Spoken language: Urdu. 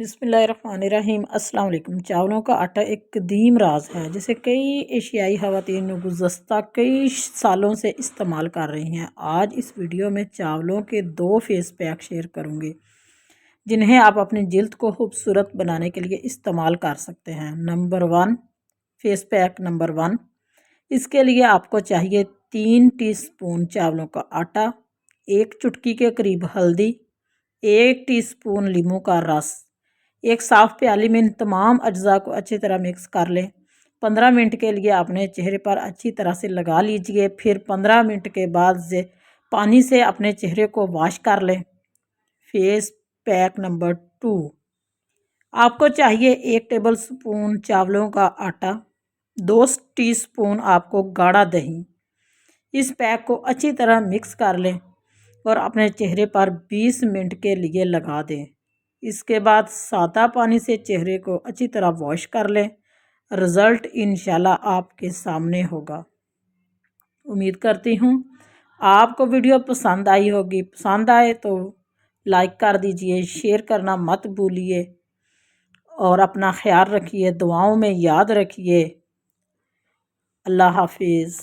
بسم اللہ الرحمن الرحیم۔ السلام علیکم۔ چاولوں کا آٹا ایک قدیم راز ہے جسے کئی ایشیائی خواتین گزشتہ کئی سالوں سے استعمال کر رہی ہیں۔ آج اس ویڈیو میں چاولوں کے 2 فیس پیک شیئر کروں گے جنہیں آپ اپنی جلد کو خوبصورت بنانے کے لیے استعمال کر سکتے ہیں۔ نمبر 1 فیس پیک نمبر 1، اس کے لیے آپ کو چاہیے 3 ٹی سپون چاولوں کا آٹا، 1 چٹکی کے قریب ہلدی، 1 ٹی سپون لیموں کا رس۔ ایک صاف پیالی میں ان تمام اجزاء کو اچھی طرح مکس کر لیں۔ 15 منٹ کے لیے اپنے چہرے پر اچھی طرح سے لگا لیجئے، پھر 15 منٹ کے بعد پانی سے اپنے چہرے کو واش کر لیں۔ فیس پیک نمبر 2، آپ کو چاہیے 1 ٹیبل سپون چاولوں کا آٹا، 2 ٹی سپون آپ کو گاڑھا دہی۔ اس پیک کو اچھی طرح مکس کر لیں اور اپنے چہرے پر 20 منٹ کے لیے لگا دیں۔ اس کے بعد سادہ پانی سے چہرے کو اچھی طرح واش کر لیں۔ رزلٹ انشاءاللہ آپ کے سامنے ہوگا۔ امید کرتی ہوں آپ کو ویڈیو پسند آئی ہوگی۔ پسند آئے تو لائک کر دیجئے، شیئر کرنا مت بھولیے اور اپنا خیال رکھیے، دعاؤں میں یاد رکھیے۔ اللہ حافظ۔